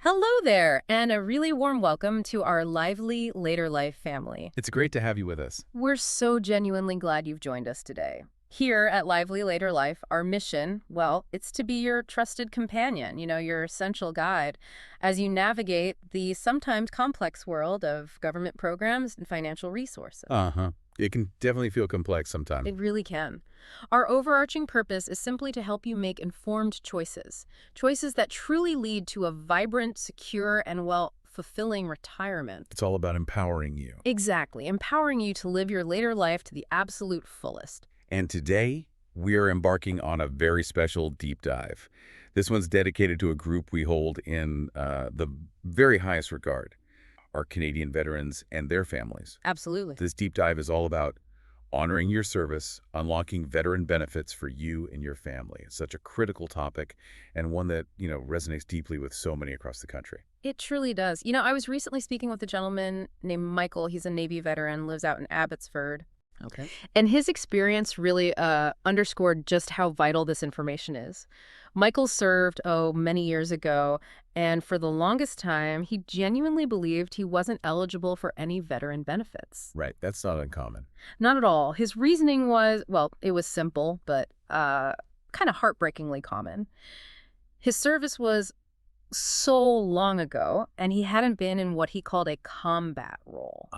Hello there, and a really warm welcome to our lively Later Life family. It's great to have you with us. We're so genuinely glad you've joined us today. Here at Lively Later Life, our mission, well, it's to be your trusted companion, your essential guide, as you navigate the sometimes complex world of government programs and financial resources. Uh-huh. It can definitely feel complex sometimes. It really can. Our overarching purpose is simply to help you make informed choices. Choices that truly lead to a vibrant, secure, and, well, fulfilling retirement. It's all about empowering you. Exactly. Empowering you to live your later life to the absolute fullest. And today, we are embarking on a very special deep dive. This one's dedicated to a group we hold in the very highest regard, our Canadian veterans and their families. Absolutely. This deep dive is all about honoring your service, unlocking veteran benefits for you and your family. It's such a critical topic and one that, resonates deeply with so many across the country. It truly does. I was recently speaking with a gentleman named Michael. He's a Navy veteran, lives out in Abbotsford. Okay. And his experience really underscored just how vital this information is. Michael served, many years ago, and for the longest time, he genuinely believed he wasn't eligible for any veteran benefits. Right. That's not uncommon. Not at all. His reasoning was, well, it was simple, but kind of heartbreakingly common. His service was so long ago, and he hadn't been in what he called a combat role.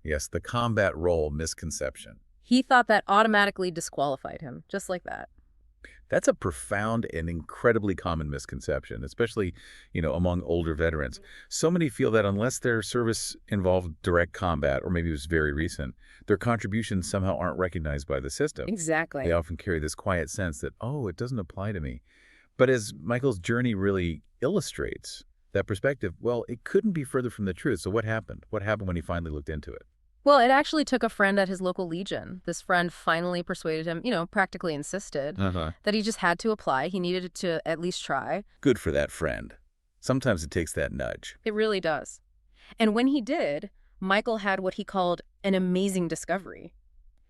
Yes, the combat role misconception. He thought that automatically disqualified him, just like that. That's a profound and incredibly common misconception, especially, among older veterans. So many feel that unless their service involved direct combat, or maybe it was very recent, their contributions somehow aren't recognized by the system. Exactly. They often carry this quiet sense that, oh, it doesn't apply to me. But as Michael's journey really illustrates, that perspective, well, it couldn't be further from the truth. So what happened? What happened when he finally looked into it? Well, it actually took a friend at his local Legion. This friend finally persuaded him, practically insisted, that he just had to apply. He needed to at least try. Good for that friend. Sometimes it takes that nudge. It really does. And when he did, Michael had what he called an amazing discovery.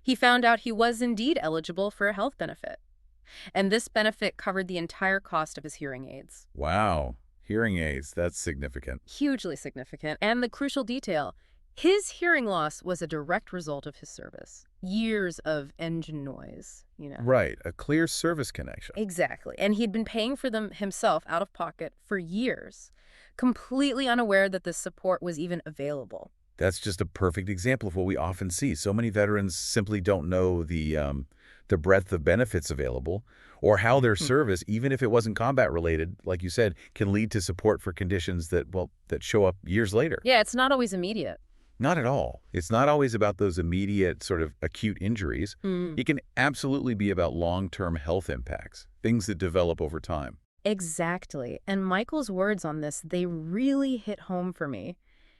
He found out he was indeed eligible for a health benefit. And this benefit covered the entire cost of his hearing aids. Wow. Hearing aids, that's significant. Hugely significant. And the crucial detail, his hearing loss was a direct result of his service. Years of engine noise, Right, a clear service connection. Exactly. And he'd been paying for them himself out of pocket for years, completely unaware that this support was even available. That's just a perfect example of what we often see. So many veterans simply don't know the breadth of benefits available or how their service, even if it wasn't combat related, like you said, can lead to support for conditions that show up years later. Yeah, it's not always immediate. Not at all. It's not always about those immediate sort of acute injuries. It can absolutely be about long-term health impacts, things that develop over time. Exactly. And Michael's words on this, they really hit home for me.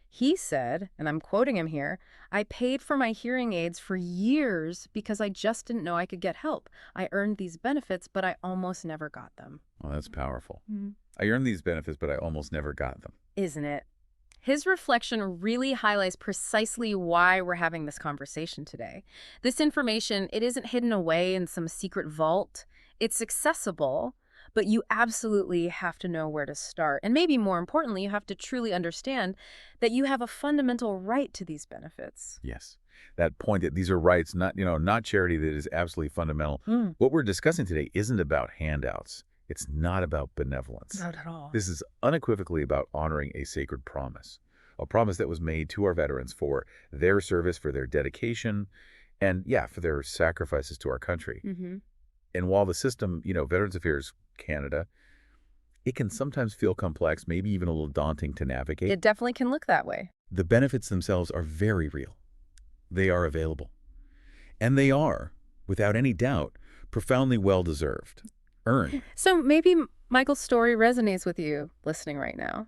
He said, and I'm quoting him here, "I paid for my hearing aids for years because I just didn't know I could get help. I earned these benefits, but I almost never got them." Well, that's powerful. I earned these benefits, but I almost never got them. Isn't it? His reflection really highlights precisely why we're having this conversation today. This information, it isn't hidden away in some secret vault. It's accessible, but you absolutely have to know where to start. And maybe more importantly, you have to truly understand that you have a fundamental right to these benefits. Yes. That point that these are rights, not charity, that is absolutely fundamental. What we're discussing today isn't about handouts. It's not about benevolence. Not at all. This is unequivocally about honoring a sacred promise, a promise that was made to our veterans for their service, for their dedication, and, for their sacrifices to our country. And while the system, Veterans Affairs Canada, it can sometimes feel complex, maybe even a little daunting to navigate. It definitely can look that way. The benefits themselves are very real. They are available. And they are, without any doubt, profoundly well-deserved. Earned. So maybe Michael's story resonates with you listening right now.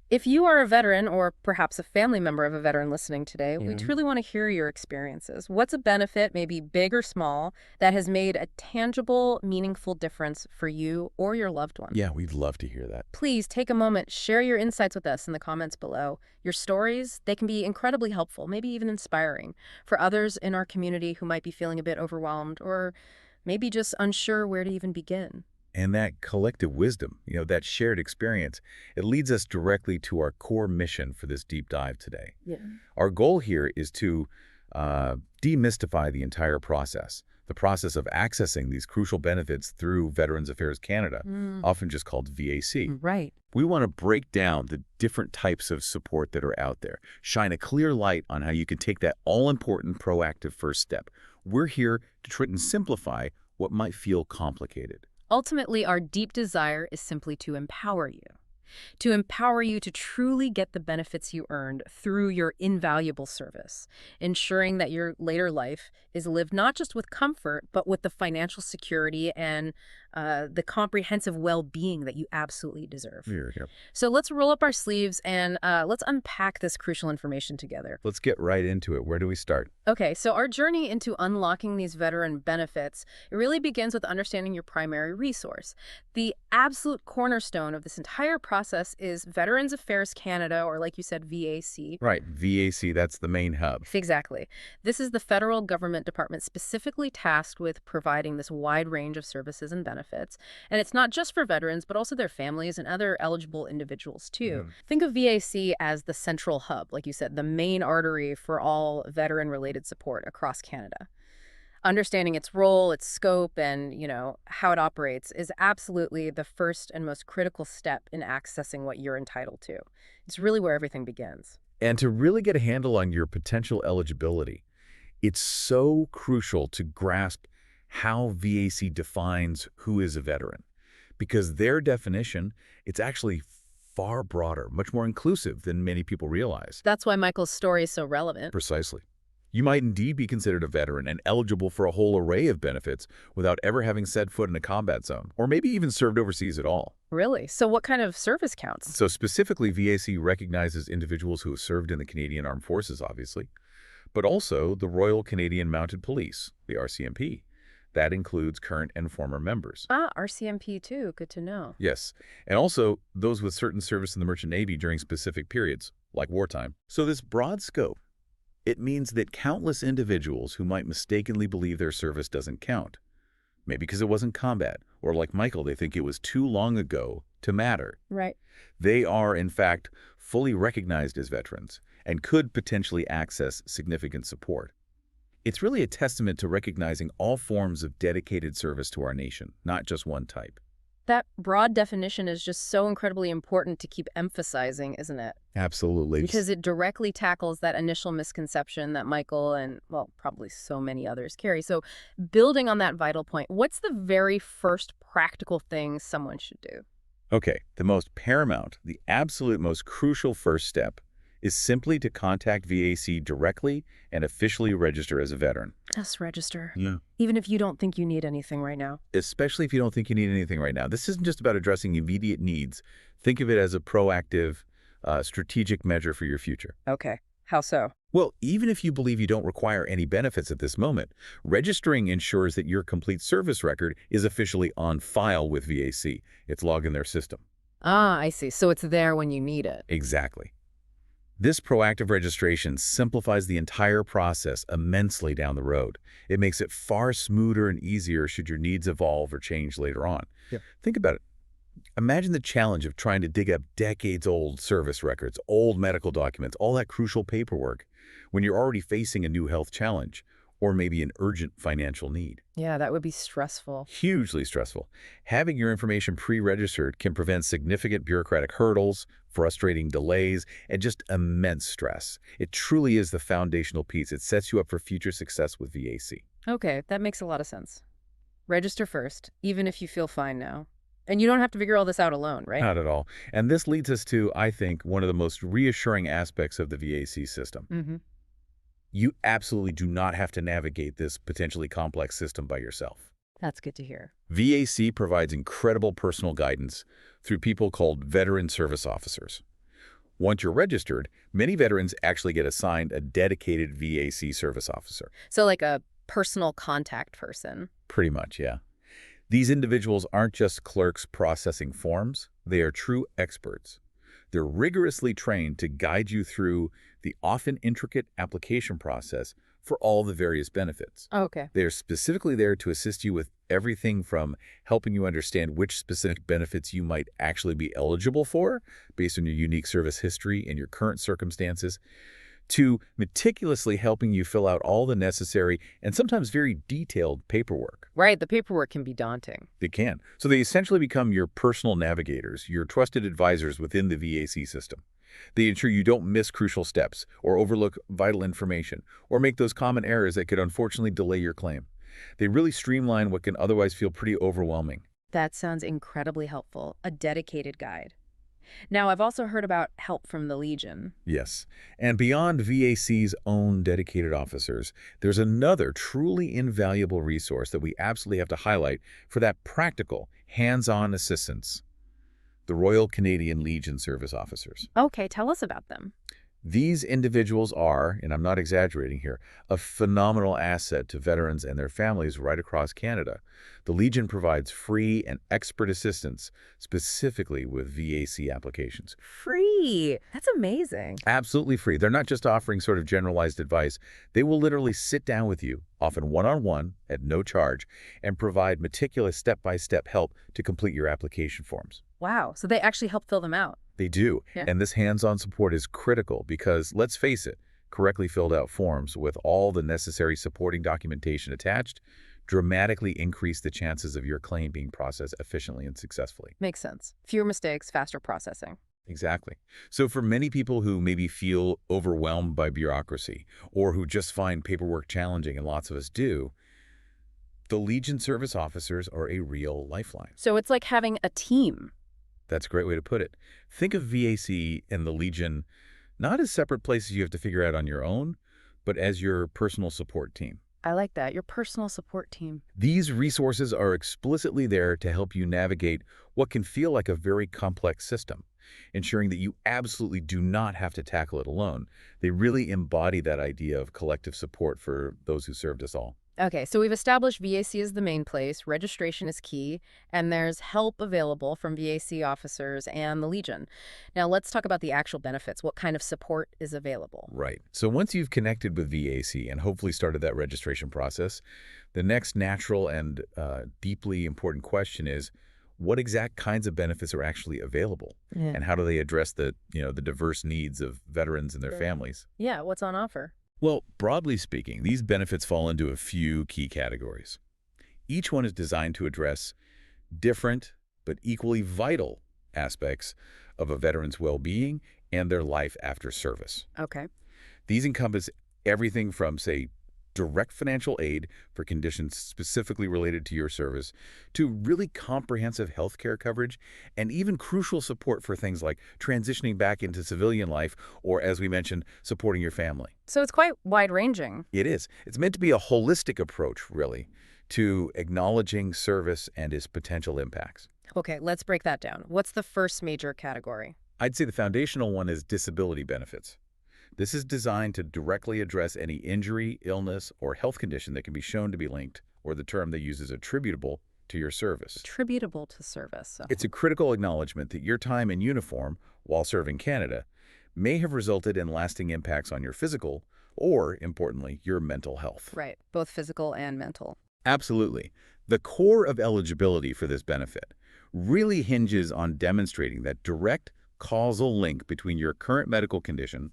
If you are a veteran or perhaps a family member of a veteran listening today, we truly want to hear your experiences. What's a benefit, maybe big or small, that has made a tangible, meaningful difference for you or your loved one? Yeah, we'd love to hear that. Please take a moment, share your insights with us in the comments below. Your stories, they can be incredibly helpful, maybe even inspiring for others in our community who might be feeling a bit overwhelmed or maybe just unsure where to even begin. And that collective wisdom, that shared experience, it leads us directly to our core mission for this deep dive today. Yeah. Our goal here is to demystify the entire process, the process of accessing these crucial benefits through Veterans Affairs Canada, often just called VAC. Right. We want to break down the different types of support that are out there, shine a clear light on how you can take that all-important proactive first step. We're here to try and simplify what might feel complicated. Ultimately, our deep desire is simply to empower you. To empower you to truly get the benefits you earned through your invaluable service, ensuring that your later life is lived not just with comfort, but with the financial security and the comprehensive well-being that you absolutely deserve. Here. So let's roll up our sleeves and let's unpack this crucial information together. Let's get right into it. Where do we start? Okay, so our journey into unlocking these veteran benefits, it really begins with understanding your primary resource. The absolute cornerstone of this entire process is Veterans Affairs Canada, or like you said, VAC. Right, VAC, that's the main hub. Exactly. This is the federal government department specifically tasked with providing this wide range of services and benefits. And it's not just for veterans, but also their families and other eligible individuals, too. Think of VAC as the central hub, like you said, the main artery for all veteran-related support across Canada. Understanding its role, its scope, and, how it operates is absolutely the first and most critical step in accessing what you're entitled to. It's really where everything begins. And to really get a handle on your potential eligibility, it's so crucial to grasp how VAC defines who is a veteran. Because their definition, it's actually far broader, much more inclusive than many people realize. That's why Michael's story is so relevant. Precisely. You might indeed be considered a veteran and eligible for a whole array of benefits without ever having set foot in a combat zone, or maybe even served overseas at all. Really? So what kind of service counts? So specifically, VAC recognizes individuals who have served in the Canadian Armed Forces, obviously, but also the Royal Canadian Mounted Police, the RCMP. That includes current and former members. RCMP too. Good to know. Yes, and also those with certain service in the Merchant Navy during specific periods, like wartime. So this broad scope, it means that countless individuals who might mistakenly believe their service doesn't count, maybe because it wasn't combat, or like Michael, they think it was too long ago to matter. Right. They are, in fact, fully recognized as veterans and could potentially access significant support. It's really a testament to recognizing all forms of dedicated service to our nation, not just one type. That broad definition is just so incredibly important to keep emphasizing, isn't it? Absolutely. Because it directly tackles that initial misconception that Michael and, well, probably so many others carry. So building on that vital point, what's the very first practical thing someone should do? Okay, the most paramount, the absolute most crucial first step is simply to contact VAC directly and officially register as a veteran. Just register. Yeah. Even if you don't think you need anything right now. Especially if you don't think you need anything right now. This isn't just about addressing immediate needs. Think of it as a proactive, strategic measure for your future. Okay. How so? Well, even if you believe you don't require any benefits at this moment, registering ensures that your complete service record is officially on file with VAC. It's logged in their system. I see. So it's there when you need it. Exactly. This proactive registration simplifies the entire process immensely down the road. It makes it far smoother and easier should your needs evolve or change later on. Yeah. Think about it. Imagine the challenge of trying to dig up decades-old service records, old medical documents, all that crucial paperwork, when you're already facing a new health challenge or maybe an urgent financial need. Yeah, that would be stressful. Hugely stressful. Having your information pre-registered can prevent significant bureaucratic hurdles, frustrating delays, and just immense stress. It truly is the foundational piece. It sets you up for future success with VAC. Okay, that makes a lot of sense. Register first, even if you feel fine now. And you don't have to figure all this out alone, right? Not at all. And this leads us to, I think, one of the most reassuring aspects of the VAC system. Mm-hmm. You absolutely do not have to navigate this potentially complex system by yourself. That's good to hear. VAC provides incredible personal guidance through people called veteran service officers. Once you're registered, many veterans actually get assigned a dedicated VAC service officer. So like a personal contact person. Pretty much, yeah. These individuals aren't just clerks processing forms. They are true experts. They're rigorously trained to guide you through the often intricate application process for all the various benefits. Okay. They are specifically there to assist you with everything from helping you understand which specific benefits you might actually be eligible for based on your unique service history and your current circumstances, to meticulously helping you fill out all the necessary and sometimes very detailed paperwork. Right, the paperwork can be daunting. They can. So they essentially become your personal navigators, your trusted advisors within the VAC system. They ensure you don't miss crucial steps or overlook vital information or make those common errors that could unfortunately delay your claim. They really streamline what can otherwise feel pretty overwhelming. That sounds incredibly helpful. A dedicated guide. Now, I've also heard about help from the Legion. Yes. And beyond VAC's own dedicated officers, there's another truly invaluable resource that we absolutely have to highlight for that practical, hands-on assistance: the Royal Canadian Legion Service Officers. Okay, tell us about them. These individuals are, and I'm not exaggerating here, a phenomenal asset to veterans and their families right across Canada. The Legion provides free and expert assistance, specifically with VAC applications. Free! That's amazing. Absolutely free. They're not just offering sort of generalized advice. They will literally sit down with you, often one-on-one, at no charge, and provide meticulous step-by-step help to complete your application forms. Wow, so they actually help fill them out. They do. Yeah. And this hands-on support is critical because, let's face it, correctly filled out forms with all the necessary supporting documentation attached dramatically increase the chances of your claim being processed efficiently and successfully. Makes sense. Fewer mistakes, faster processing. Exactly. So for many people who maybe feel overwhelmed by bureaucracy or who just find paperwork challenging, and lots of us do, the Legion service officers are a real lifeline. So it's like having a team. That's a great way to put it. Think of VAC and the Legion not as separate places you have to figure out on your own, but as your personal support team. I like that, your personal support team. These resources are explicitly there to help you navigate what can feel like a very complex system, ensuring that you absolutely do not have to tackle it alone. They really embody that idea of collective support for those who served us all. Okay, so we've established VAC is the main place, registration is key, and there's help available from VAC officers and the Legion. Now let's talk about the actual benefits. What kind of support is available? Right. So once you've connected with VAC and hopefully started that registration process, the next natural and deeply important question is, what exact kinds of benefits are actually available? Yeah. And how do they address the diverse needs of veterans and their families? Yeah, what's on offer? Well, broadly speaking, these benefits fall into a few key categories. Each one is designed to address different but equally vital aspects of a veteran's well-being and their life after service. Okay. These encompass everything from, say, direct financial aid for conditions specifically related to your service, to really comprehensive health care coverage, and even crucial support for things like transitioning back into civilian life or, as we mentioned, supporting your family. So it's quite wide-ranging. It is. It's meant to be a holistic approach, really, to acknowledging service and its potential impacts. Okay, let's break that down. What's the first major category? I'd say the foundational one is disability benefits. This is designed to directly address any injury, illness, or health condition that can be shown to be linked, or the term they use is attributable, to your service. Attributable to service. It's a critical acknowledgement that your time in uniform, while serving Canada, may have resulted in lasting impacts on your physical, or, importantly, your mental health. Right, both physical and mental. Absolutely. The core of eligibility for this benefit really hinges on demonstrating that direct causal link between your current medical condition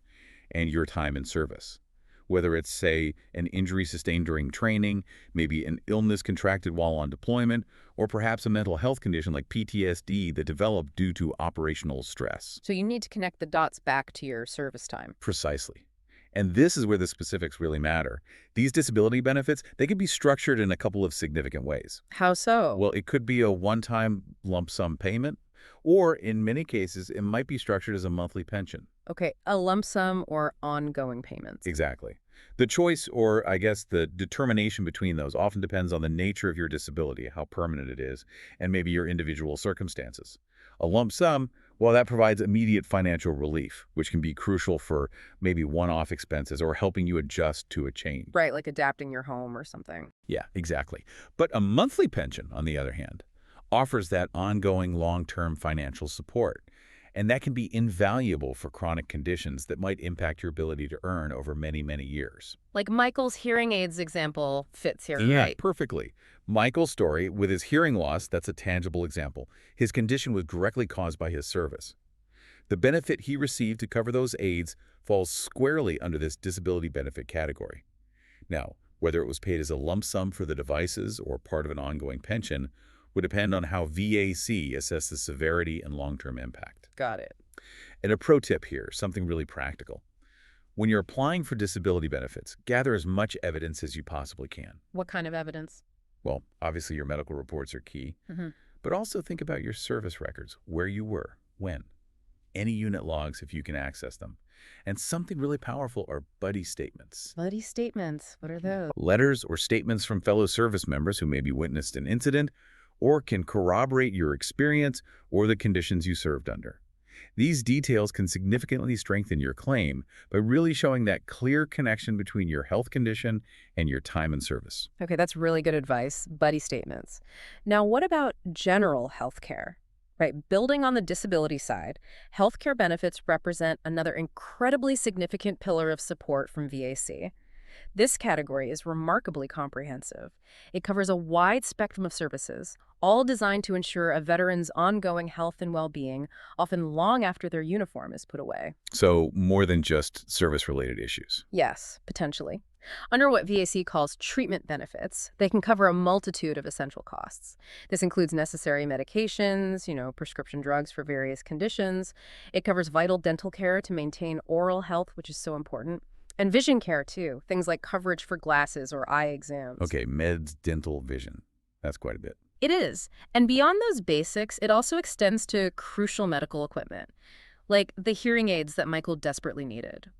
and your time in service. Whether it's, say, an injury sustained during training, maybe an illness contracted while on deployment, or perhaps a mental health condition like PTSD that developed due to operational stress. So you need to connect the dots back to your service time. Precisely. And this is where the specifics really matter. These disability benefits, they can be structured in a couple of significant ways. How so? Well, it could be a one-time lump sum payment, or in many cases, it might be structured as a monthly pension. Okay, a lump sum or ongoing payments. Exactly. The choice, or I guess the determination between those, often depends on the nature of your disability, how permanent it is, and maybe your individual circumstances. A lump sum, well, that provides immediate financial relief, which can be crucial for maybe one-off expenses or helping you adjust to a change. Right, like adapting your home or something. Yeah, exactly. But a monthly pension, on the other hand, offers that ongoing long-term financial support. And that can be invaluable for chronic conditions that might impact your ability to earn over many, many years. Like Michael's hearing aids example fits here, Yeah, right? perfectly. Michael's story, with his hearing loss, that's a tangible example. His condition was directly caused by his service. The benefit he received to cover those aids falls squarely under this disability benefit category. Now, whether it was paid as a lump sum for the devices or part of an ongoing pension would depend on how VAC assesses severity and long-term impact. Got it. And a pro tip here, something really practical. When you're applying for disability benefits, gather as much evidence as you possibly can. What kind of evidence? Well, obviously your medical reports are key, Hmm. but also think about your service records, where you were, when, any unit logs if you can access them. And something really powerful are buddy statements. Buddy statements. What are those? Letters or statements from fellow service members who maybe witnessed an incident or can corroborate your experience or the conditions you served under. These details can significantly strengthen your claim by really showing that clear connection between your health condition and your time in service. Okay, that's really good advice. Buddy statements. Now, what about general health care? Right, building on the disability side, healthcare benefits represent another incredibly significant pillar of support from VAC. This category is remarkably comprehensive. It covers a wide spectrum of services, all designed to ensure a veteran's ongoing health and well-being, often long after their uniform is put away. So more than just service-related issues. Yes, potentially. Under what VAC calls treatment benefits, they can cover a multitude of essential costs. This includes necessary medications, prescription drugs for various conditions. It covers vital dental care to maintain oral health, which is so important. And vision care, too, things like coverage for glasses or eye exams. Okay, meds, dental, vision. That's quite a bit. It is. And beyond those basics, it also extends to crucial medical equipment, like the hearing aids that Michael desperately needed.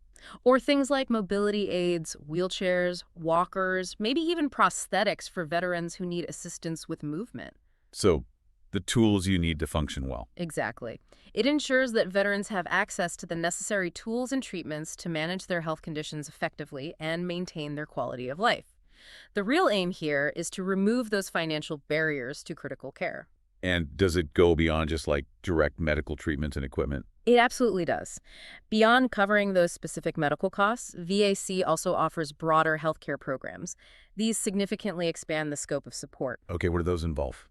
Or things like mobility aids, wheelchairs, walkers, maybe even prosthetics for veterans who need assistance with movement. So the tools you need to function well. Exactly. It ensures that veterans have access to the necessary tools and treatments to manage their health conditions effectively and maintain their quality of life. The real aim here is to remove those financial barriers to critical care. And does it go beyond just like direct medical treatments and equipment? It absolutely does. Beyond covering those specific medical costs, VAC also offers broader healthcare programs. These significantly expand the scope of support. Okay, what do those involve?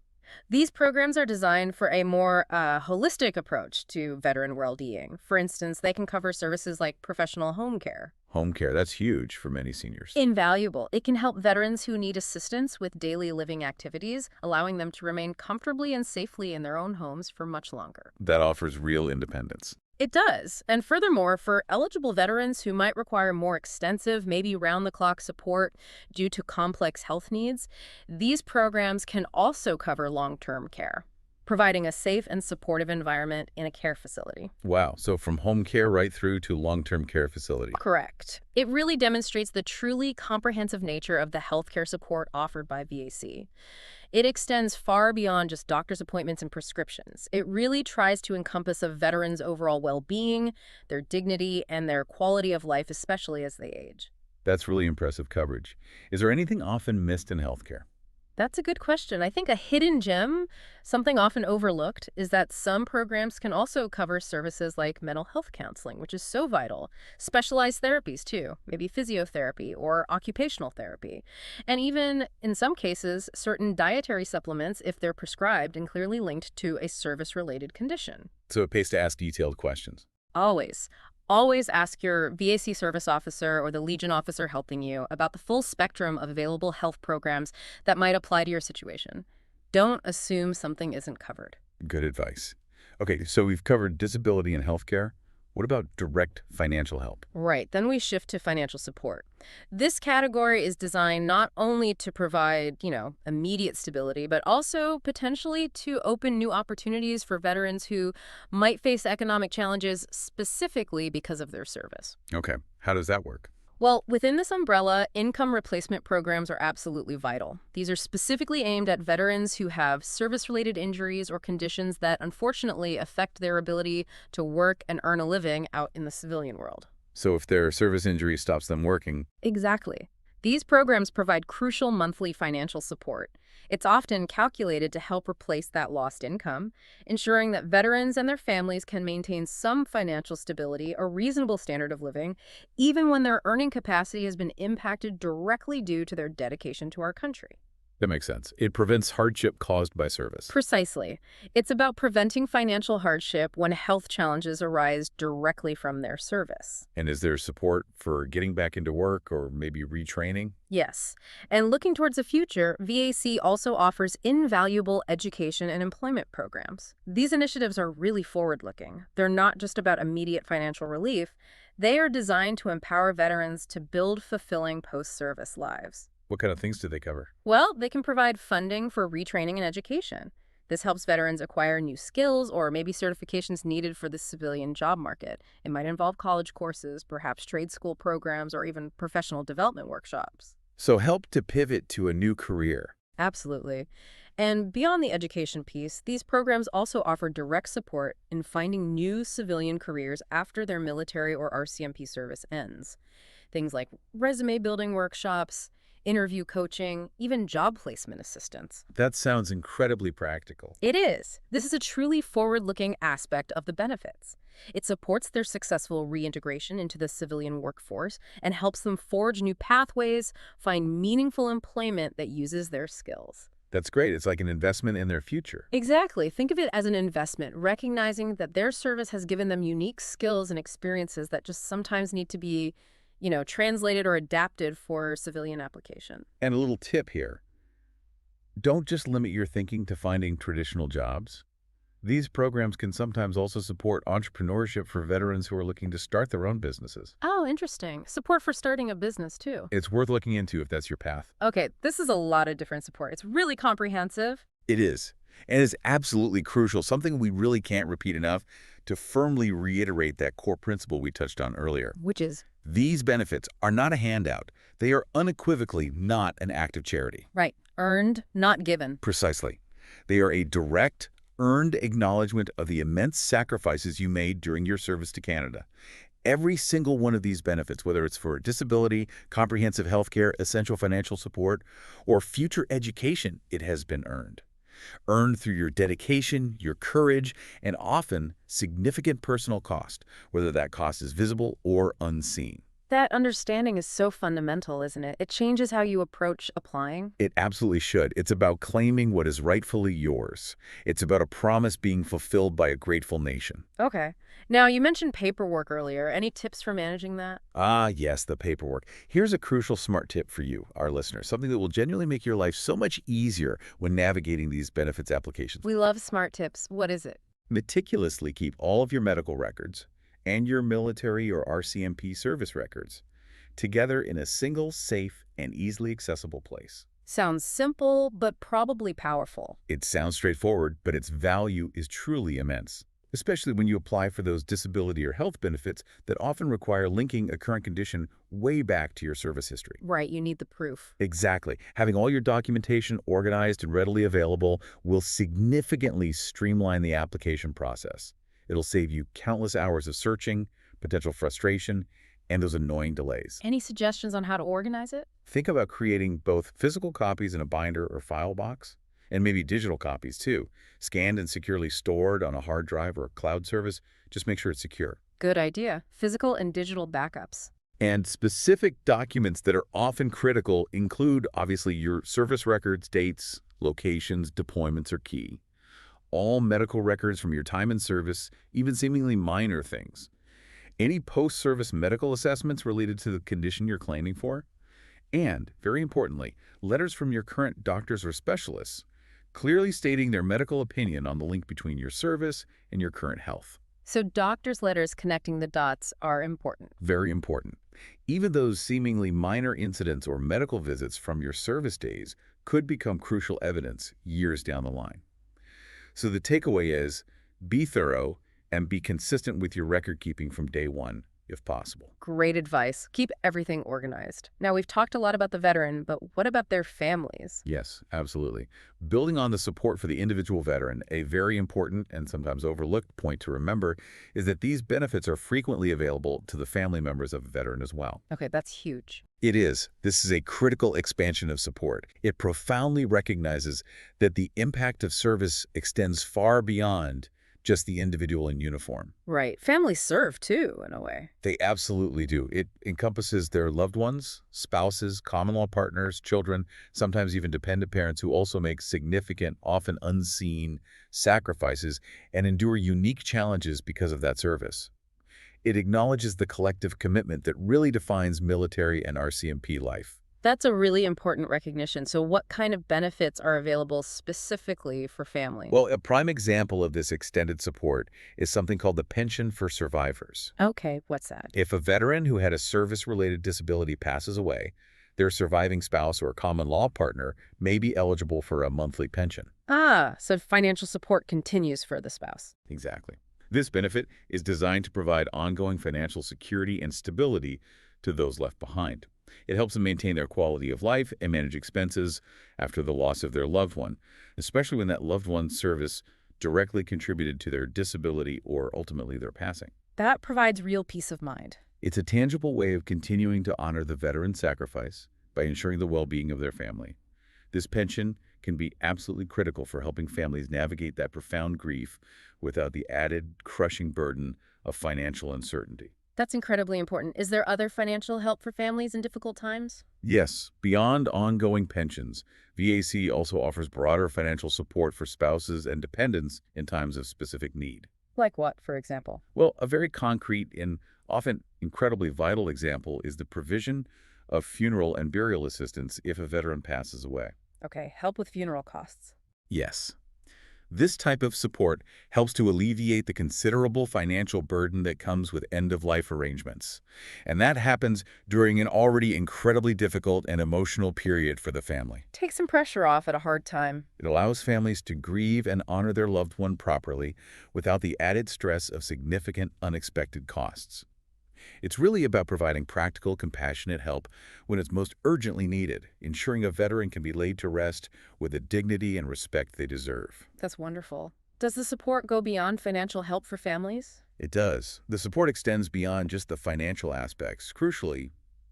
These programs are designed for a more holistic approach to veteran well-being. For instance, they can cover services like professional home care. Home care, that's huge for many seniors. Invaluable. It can help veterans who need assistance with daily living activities, allowing them to remain comfortably and safely in their own homes for much longer. That offers real independence. It does. And furthermore, for eligible veterans who might require more extensive, maybe round-the-clock support due to complex health needs, these programs can also cover long-term care, providing a safe and supportive environment in a care facility. Wow, so from home care right through to long-term care facility. Correct. It really demonstrates the truly comprehensive nature of the healthcare support offered by VAC. It extends far beyond just doctor's appointments and prescriptions. It really tries to encompass a veteran's overall well-being, their dignity, and their quality of life, especially as they age. That's really impressive coverage. Is there anything often missed in healthcare? That's a good question. I think a hidden gem, something often overlooked, is that some programs can also cover services like mental health counseling, which is so vital. Specialized therapies, too, maybe physiotherapy or occupational therapy. And even, in some cases, certain dietary supplements if they're prescribed and clearly linked to a service-related condition. So it pays to ask detailed questions. Always. Always ask your VAC service officer or the Legion officer helping you about the full spectrum of available health programs that might apply to your situation. Don't assume something isn't covered. Good advice. Okay, so we've covered disability and healthcare. What about direct financial help? Right, then we shift to financial support. This category is designed not only to provide, immediate stability, but also potentially to open new opportunities for veterans who might face economic challenges specifically because of their service. Okay, how does that work? Well, within this umbrella, income replacement programs are absolutely vital. These are specifically aimed at veterans who have service-related injuries or conditions that unfortunately affect their ability to work and earn a living out in the civilian world. So if their service injury stops them working, Exactly. These programs provide crucial monthly financial support. It's often calculated to help replace that lost income, ensuring that veterans and their families can maintain some financial stability, a reasonable standard of living, even when their earning capacity has been impacted directly due to their dedication to our country. That makes sense. It prevents hardship caused by service. Precisely. It's about preventing financial hardship when health challenges arise directly from their service. And is there support for getting back into work or maybe retraining? Yes. And looking towards the future, VAC also offers invaluable education and employment programs. These initiatives are really forward-looking. They're not just about immediate financial relief. They are designed to empower veterans to build fulfilling post-service lives. What kind of things do they cover? Well, they can provide funding for retraining and education. This helps veterans acquire new skills or maybe certifications needed for the civilian job market. It might involve college courses, perhaps trade school programs, or even professional development workshops. So help to pivot to a new career. Absolutely. And beyond the education piece, these programs also offer direct support in finding new civilian careers after their military or RCMP service ends. Things like resume building workshops, interview coaching, even job placement assistance. That sounds incredibly practical. It is. This is a truly forward-looking aspect of the benefits. It supports their successful reintegration into the civilian workforce and helps them forge new pathways, find meaningful employment that uses their skills. That's great. It's like an investment in their future. Exactly. Think of it as an investment, recognizing that their service has given them unique skills and experiences that just sometimes need to be translated or adapted for civilian application. And a little tip here. Don't just limit your thinking to finding traditional jobs. These programs can sometimes also support entrepreneurship for veterans who are looking to start their own businesses. Oh, interesting. Support for starting a business, too. It's worth looking into if that's your path. Okay, this is a lot of different support. It's really comprehensive. It is. And it's absolutely crucial, something we really can't repeat enough, to firmly reiterate that core principle we touched on earlier. Which is? These benefits are not a handout. They are unequivocally not an act of charity. Right. Earned, not given. Precisely. They are a direct, earned acknowledgement of the immense sacrifices you made during your service to Canada. Every single one of these benefits, whether it's for disability, comprehensive health care, essential financial support, or future education, it has been earned. Earned through your dedication, your courage, and often significant personal cost, whether that cost is visible or unseen. That understanding is so fundamental, isn't it? It changes how you approach applying. It absolutely should. It's about claiming what is rightfully yours. It's about a promise being fulfilled by a grateful nation. Okay. Now, you mentioned paperwork earlier. Any tips for managing that? Ah, yes, the paperwork. Here's a crucial smart tip for you, our listeners, something that will genuinely make your life so much easier when navigating these benefits applications. We love smart tips. What is it? Meticulously keep all of your medical records and your military or RCMP service records together in a single, safe, and easily accessible place. Sounds simple, but probably powerful. It sounds straightforward, but its value is truly immense, especially when you apply for those disability or health benefits that often require linking a current condition way back to your service history. Right, you need the proof. Exactly. Having all your documentation organized and readily available will significantly streamline the application process. It'll save you countless hours of searching, potential frustration, and those annoying delays. Any suggestions on how to organize it? Think about creating both physical copies in a binder or file box, and maybe digital copies too, scanned and securely stored on a hard drive or a cloud service. Just make sure it's secure. Good idea. Physical and digital backups. And specific documents that are often critical include, obviously, your service records, dates, locations, deployments are key. All medical records from your time in service, even seemingly minor things. Any post-service medical assessments related to the condition you're claiming for. And, very importantly, letters from your current doctors or specialists, clearly stating their medical opinion on the link between your service and your current health. So doctor's letters connecting the dots are important. Very important. Even those seemingly minor incidents or medical visits from your service days could become crucial evidence years down the line. So the takeaway is, be thorough and be consistent with your record keeping from day one. if possible. Great advice. Keep everything organized. Now, we've talked a lot about the veteran, but what about their families? Yes, absolutely. Building on the support for the individual veteran, a very important and sometimes overlooked point to remember is that these benefits are frequently available to the family members of a veteran as well. Okay, that's huge. It is. This is a critical expansion of support. It profoundly recognizes that the impact of service extends far beyond just the individual in uniform. Right. Families serve, too, in a way. They absolutely do. It encompasses their loved ones, spouses, common law partners, children, sometimes even dependent parents who also make significant, often unseen sacrifices and endure unique challenges because of that service. It acknowledges the collective commitment that really defines military and RCMP life. That's a really important recognition. So what kind of benefits are available specifically for families? Well, a prime example of this extended support is something called the pension for survivors. Okay, what's that? If a veteran who had a service-related disability passes away, their surviving spouse or common law partner may be eligible for a monthly pension. Ah, so financial support continues for the spouse. Exactly. This benefit is designed to provide ongoing financial security and stability to those left behind. It helps them maintain their quality of life and manage expenses after the loss of their loved one, especially when that loved one's service directly contributed to their disability or ultimately their passing. That provides real peace of mind. It's a tangible way of continuing to honor the veteran's sacrifice by ensuring the well-being of their family. This pension can be absolutely critical for helping families navigate that profound grief without the added crushing burden of financial uncertainty. That's incredibly important. Is there other financial help for families in difficult times? Yes, beyond ongoing pensions, VAC also offers broader financial support for spouses and dependents in times of specific need. Like what, for example? Well, a very concrete and often incredibly vital example is the provision of funeral and burial assistance if a veteran passes away. Okay, help with funeral costs. Yes. This type of support helps to alleviate the considerable financial burden that comes with end-of-life arrangements. And that happens during an already incredibly difficult and emotional period for the family. Take some pressure off at a hard time. It allows families to grieve and honor their loved one properly without the added stress of significant unexpected costs. It's really about providing practical, compassionate help when it's most urgently needed, ensuring a veteran can be laid to rest with the dignity and respect they deserve. That's wonderful. Does the support go beyond financial help for families? It does. The support extends beyond just the financial aspects, crucially,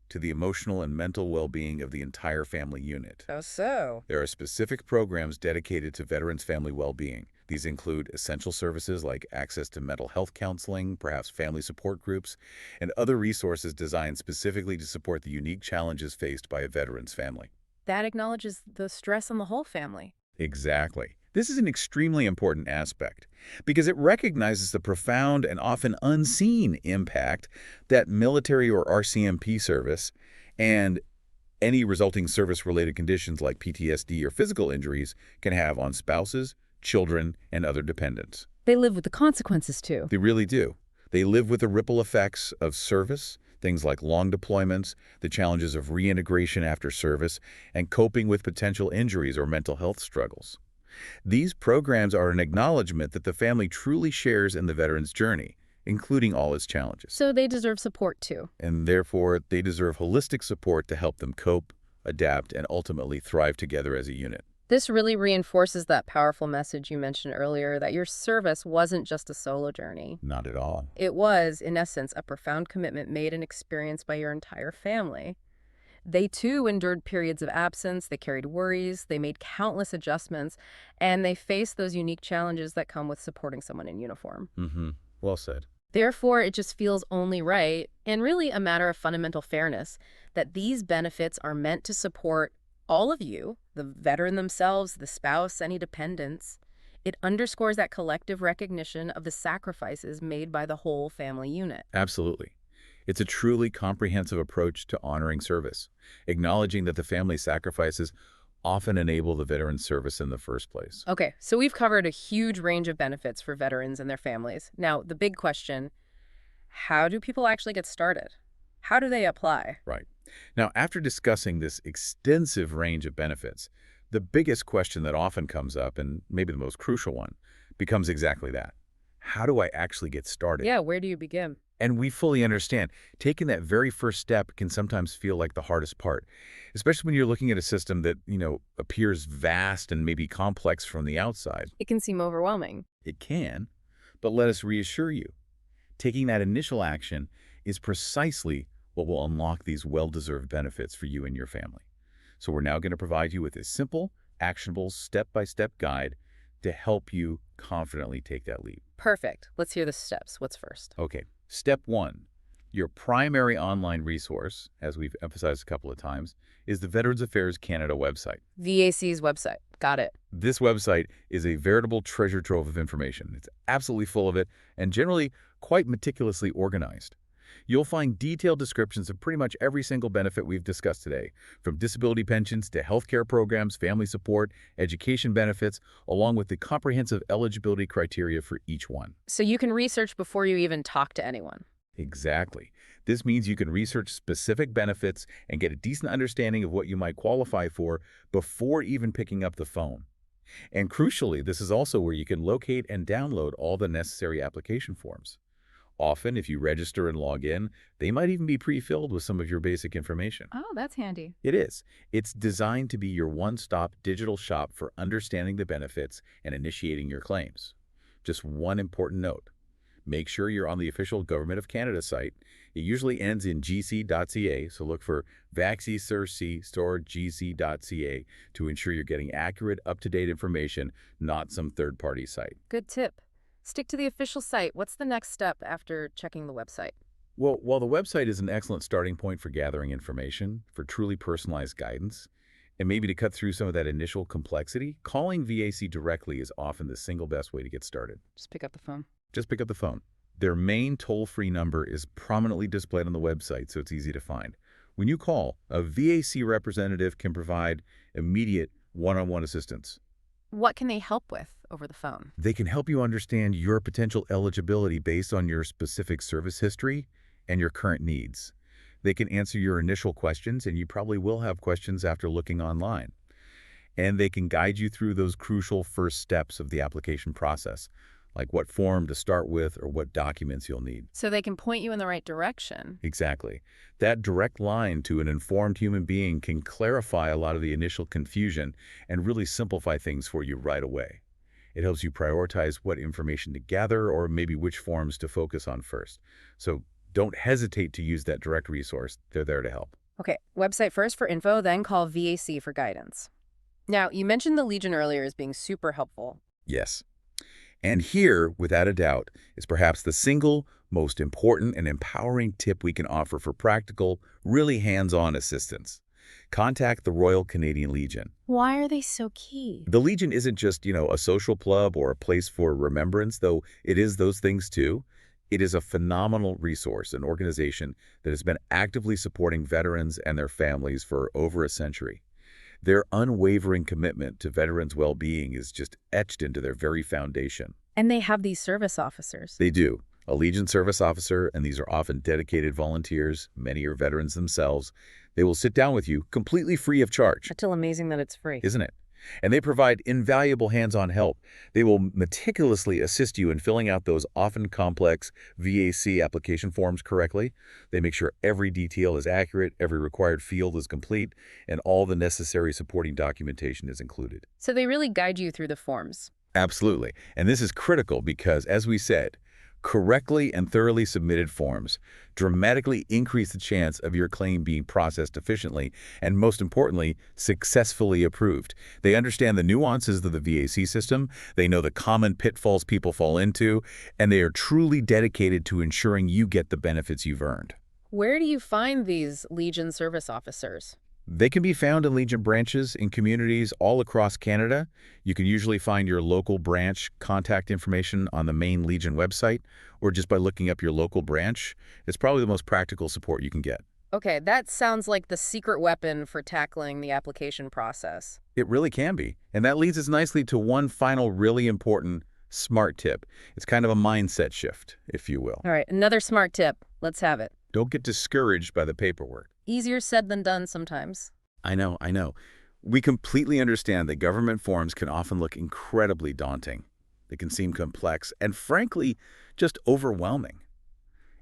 to the emotional and mental well-being of the entire family unit. Oh, so? There are specific programs dedicated to veterans' family well-being. These include essential services like access to mental health counseling, perhaps family support groups, and other resources designed specifically to support the unique challenges faced by a veteran's family. That acknowledges the stress on the whole family. Exactly. This is an extremely important aspect because it recognizes the profound and often unseen impact that military or RCMP service and any resulting service-related conditions like PTSD or physical injuries can have on spouses, children, and other dependents. They live with the consequences, too. They really do. They live with the ripple effects of service, things like long deployments, the challenges of reintegration after service, and coping with potential injuries or mental health struggles. These programs are an acknowledgement that the family truly shares in the veteran's journey, including all its challenges. So they deserve support, too. And therefore, they deserve holistic support to help them cope, adapt, and ultimately thrive together as a unit. This really reinforces that powerful message you mentioned earlier, that your service wasn't just a solo journey. Not at all. It was, in essence, a profound commitment made and experienced by your entire family. They, too, endured periods of absence, they carried worries, they made countless adjustments, and they faced those unique challenges that come with supporting someone in uniform. Well said. Therefore, it just feels only right, and really a matter of fundamental fairness, that these benefits are meant to support all of you, the veteran themselves, the spouse, any dependents. It underscores that collective recognition of the sacrifices made by the whole family unit. Absolutely. It's a truly comprehensive approach to honoring service, acknowledging that the family sacrifices often enable the veteran's service in the first place. Okay, so we've covered a huge range of benefits for veterans and their families. Now, the big question, how do people actually get started? How do they apply? Right. Now, after discussing this extensive range of benefits, the biggest question that often comes up, and maybe the most crucial one, becomes exactly that. how do I actually get started? Yeah, where do you begin? And we fully understand taking that very first step can sometimes feel like the hardest part, especially when you're looking at a system that, appears vast and maybe complex from the outside. It can seem overwhelming. It can, but let us reassure you, taking that initial action is precisely what will unlock these well-deserved benefits for you and your family. So we're now going to provide you with a simple, actionable, step-by-step guide to help you confidently take that leap. Perfect. Let's hear the steps. What's first? Okay, step one, your primary online resource, as we've emphasized a couple of times, is the Veterans Affairs Canada website. VAC's website. Got it. This website is a veritable treasure trove of information. It's absolutely full of it and generally quite meticulously organized. You'll find detailed descriptions of pretty much every single benefit we've discussed today, from disability pensions to healthcare programs, family support, education benefits, along with the comprehensive eligibility criteria for each one. So you can research before you even talk to anyone. Exactly. This means you can research specific benefits and get a decent understanding of what you might qualify for before even picking up the phone. And crucially, this is also where you can locate and download all the necessary application forms. Often, if you register and log in, they might even be pre-filled with some of your basic information. Oh, that's handy. It is. It's designed to be your one-stop digital shop for understanding the benefits and initiating your claims. Just one important note. Make sure you're on the official Government of Canada site. It usually ends in gc.ca, so look for vaccsurc.gc.ca to ensure you're getting accurate, up-to-date information, not some third-party site. Good tip. Stick to the official site. What's the next step after checking the website? Well, while the website is an excellent starting point for gathering information, for truly personalized guidance, and maybe to cut through some of that initial complexity, calling VAC directly is often the single best way to get started. Just pick up the phone. Just pick up the phone. Their main toll-free number is prominently displayed on the website, so it's easy to find. When you call, a VAC representative can provide immediate one-on-one assistance. What can they help with over the phone? They can help you understand your potential eligibility based on your specific service history and your current needs. They can answer your initial questions, and you probably will have questions after looking online. And they can guide you through those crucial first steps of the application process, like what form to start with or what documents you'll need. So they can point you in the right direction. Exactly. That direct line to an informed human being can clarify a lot of the initial confusion and really simplify things for you right away. It helps you prioritize what information to gather or maybe which forms to focus on first. So don't hesitate to use that direct resource. They're there to help. Okay, website first for info, then call VAC for guidance. Now, you mentioned the Legion earlier as being super helpful. Yes. And here, without a doubt, is perhaps the single most important and empowering tip we can offer for practical, really hands-on assistance. Contact the Royal Canadian Legion. Why are they so key? The Legion isn't just, a social club or a place for remembrance, though it is those things too. It is a phenomenal resource, an organization that has been actively supporting veterans and their families for over a century. Their unwavering commitment to veterans' well-being is just etched into their very foundation. And they have these service officers. They do. A Legion service officer, and these are often dedicated volunteers. Many are veterans themselves. They will sit down with you completely free of charge. It's still amazing that it's free. Isn't it? And they provide invaluable hands-on help. They will meticulously assist you in filling out those often complex VAC application forms correctly. They make sure every detail is accurate, every required field is complete, and all the necessary supporting documentation is included. So they really guide you through the forms. Absolutely. And this is critical because, as we said, correctly and thoroughly submitted forms dramatically increase the chance of your claim being processed efficiently and, most importantly, successfully approved. They understand the nuances of the VAC system, they know the common pitfalls people fall into, and they are truly dedicated to ensuring you get the benefits you've earned. Where do you find these Legion service officers? They can be found in Legion branches in communities all across Canada. You can usually find your local branch contact information on the main Legion website or just by looking up your local branch. It's probably the most practical support you can get. Okay, that sounds like the secret weapon for tackling the application process. It really can be. And that leads us nicely to one final really important smart tip. It's kind of a mindset shift, if you will. All right, another smart tip. Let's have it. Don't get discouraged by the paperwork. Easier said than done sometimes. I know. We completely understand that government forms can often look incredibly daunting. It can seem complex and, frankly, just overwhelming.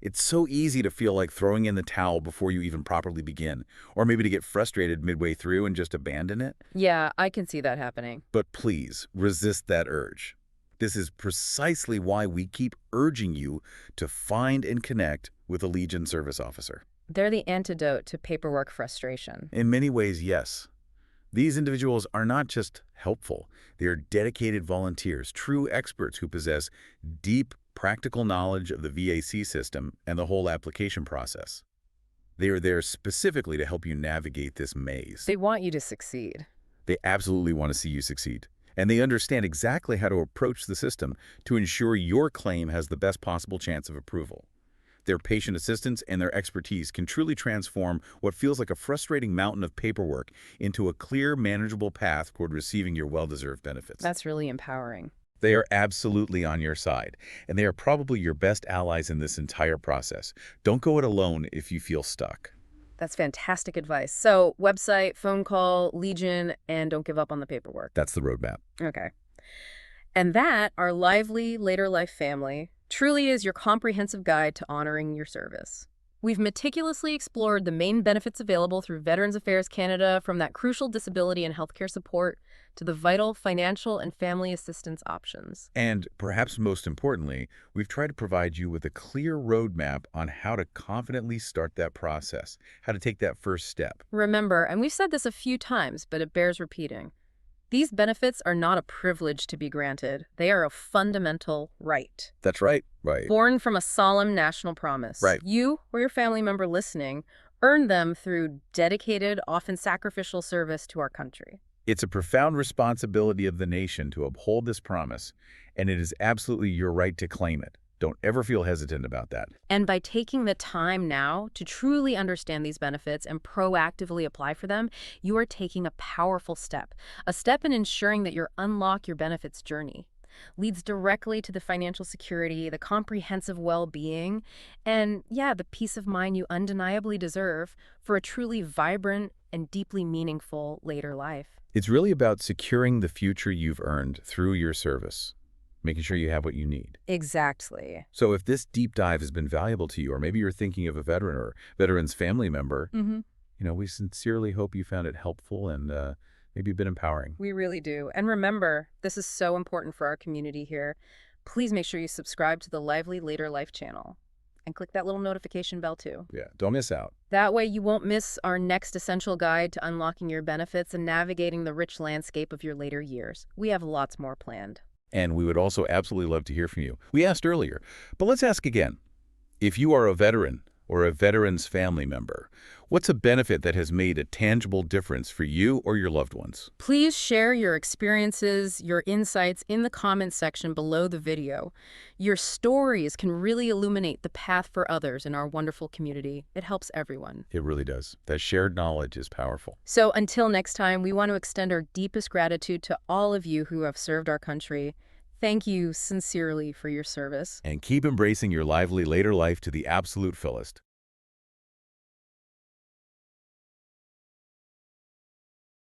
It's so easy to feel like throwing in the towel before you even properly begin, or maybe to get frustrated midway through and just abandon it. Yeah, I can see that happening. But please, resist that urge. This is precisely why we keep urging you to find and connect with a Legion service officer. They're the antidote to paperwork frustration. In many ways, yes. These individuals are not just helpful. They are dedicated volunteers, true experts who possess deep, practical knowledge of the VAC system and the whole application process. They are there specifically to help you navigate this maze. They want you to succeed. They absolutely want to see you succeed. And they understand exactly how to approach the system to ensure your claim has the best possible chance of approval. Their patient assistance and their expertise can truly transform what feels like a frustrating mountain of paperwork into a clear, manageable path toward receiving your well-deserved benefits. That's really empowering. They are absolutely on your side, and they are probably your best allies in this entire process. Don't go it alone if you feel stuck. That's fantastic advice. So, website, phone call, Legion, and don't give up on the paperwork. That's the roadmap. Okay. And that, our lively later life family, truly is your comprehensive guide to honoring your service. We've meticulously explored the main benefits available through Veterans Affairs Canada, from that crucial disability and healthcare support to the vital financial and family assistance options. And perhaps most importantly, we've tried to provide you with a clear roadmap on how to confidently start that process, how to take that first step. Remember, and we've said this a few times, but it bears repeating, these benefits are not a privilege to be granted. They are a fundamental right. That's right. Right. Born from a solemn national promise. Right. You or your family member listening earned them through dedicated, often sacrificial service to our country. It's a profound responsibility of the nation to uphold this promise, and it is absolutely your right to claim it. Don't ever feel hesitant about that. And by taking the time now to truly understand these benefits and proactively apply for them, you are taking a powerful step. A step in ensuring that your Unlock Your Benefits journey leads directly to the financial security, the comprehensive well-being, and, yeah, the peace of mind you undeniably deserve for a truly vibrant and deeply meaningful later life. It's really about securing the future you've earned through your service, making sure you have what you need. Exactly. So if this deep dive has been valuable to you, or maybe you're thinking of a veteran or veteran's family member, we sincerely hope you found it helpful and maybe a bit empowering. We really do. And remember, this is so important for our community here. Please make sure you subscribe to the Lively Later Life channel and click that little notification bell too. Yeah, don't miss out. That way you won't miss our next essential guide to unlocking your benefits and navigating the rich landscape of your later years. We have lots more planned. And we would also absolutely love to hear from you. We asked earlier, but let's ask again. If you are a veteran or a veteran's family member, what's a benefit that has made a tangible difference for you or your loved ones? Please share your experiences, your insights in the comments section below the video. Your stories can really illuminate the path for others in our wonderful community. It helps everyone. It really does. That shared knowledge is powerful. So until next time, we want to extend our deepest gratitude to all of you who have served our country. Thank you sincerely for your service. And keep embracing your lively later life to the absolute fullest.